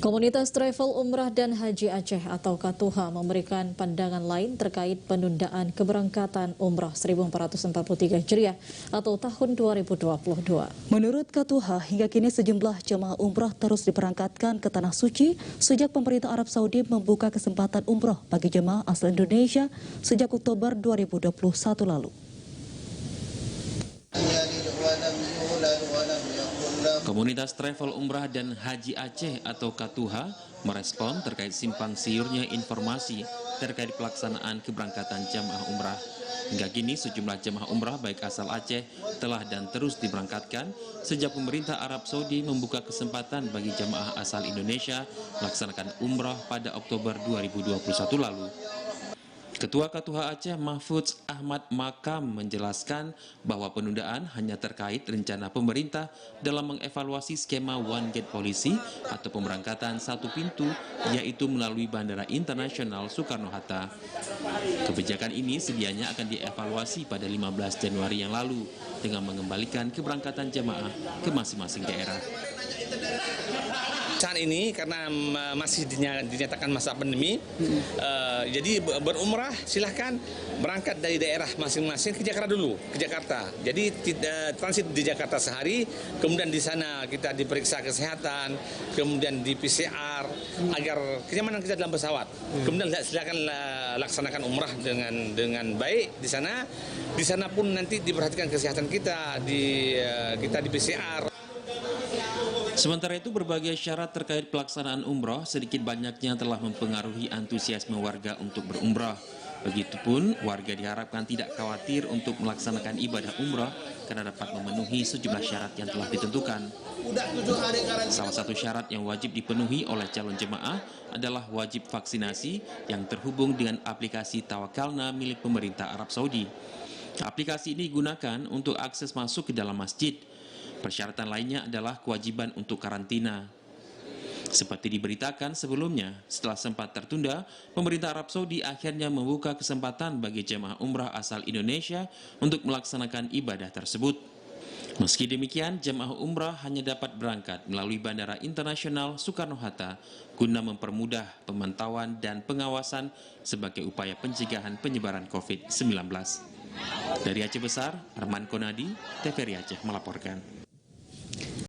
Komunitas Travel Umrah dan Haji Aceh atau Katuha memberikan pandangan lain terkait penundaan keberangkatan Umrah 1443 Hijriah atau tahun 2022. Menurut Katuha, hingga kini sejumlah jemaah umrah terus diberangkatkan ke Tanah Suci sejak pemerintah Arab Saudi membuka kesempatan umrah bagi jemaah asal Indonesia sejak Oktober 2021 lalu. Komunitas Travel Umrah dan Haji Aceh atau Katuha merespon terkait simpang siurnya informasi terkait pelaksanaan keberangkatan jamaah umrah. Hingga kini sejumlah jamaah umrah baik asal Aceh telah dan terus diberangkatkan sejak pemerintah Arab Saudi membuka kesempatan bagi jamaah asal Indonesia melaksanakan umrah pada Oktober 2021 lalu. Ketua Katuha Aceh Mahfudz Ahmad Makam menjelaskan bahwa penundaan hanya terkait rencana pemerintah dalam mengevaluasi skema One Gate Policy atau pemberangkatan satu pintu, yaitu melalui Bandara Internasional Soekarno-Hatta. Kebijakan ini sedianya akan dievaluasi pada 15 Januari yang lalu dengan mengembalikan keberangkatan jemaah ke masing-masing daerah. Saat ini karena masih dinyatakan masa pandemi, jadi berumrah silahkan berangkat dari daerah masing-masing ke Jakarta dulu, ke Jakarta. Jadi transit di Jakarta sehari, kemudian di sana kita diperiksa kesehatan, kemudian di PCR agar kenyamanan kita dalam pesawat. Kemudian silakan laksanakan umrah dengan baik di sana. Di sana pun nanti diperhatikan kesehatan kita, kita di PCR. Sementara itu, berbagai syarat terkait pelaksanaan umroh sedikit banyaknya telah mempengaruhi antusiasme warga untuk berumroh. Begitupun, warga diharapkan tidak khawatir untuk melaksanakan ibadah umroh karena dapat memenuhi sejumlah syarat yang telah ditentukan. Salah satu syarat yang wajib dipenuhi oleh calon jemaah adalah wajib vaksinasi yang terhubung dengan aplikasi Tawakalna milik pemerintah Arab Saudi. Aplikasi ini digunakan untuk akses masuk ke dalam masjid. Persyaratan lainnya adalah kewajiban untuk karantina. Seperti diberitakan sebelumnya, setelah sempat tertunda, pemerintah Arab Saudi akhirnya membuka kesempatan bagi jemaah umrah asal Indonesia untuk melaksanakan ibadah tersebut. Meski demikian, jemaah umrah hanya dapat berangkat melalui Bandara Internasional Soekarno-Hatta guna mempermudah pemantauan dan pengawasan sebagai upaya pencegahan penyebaran COVID-19. Dari Aceh Besar, Arman Konadi, TVRI Aceh melaporkan.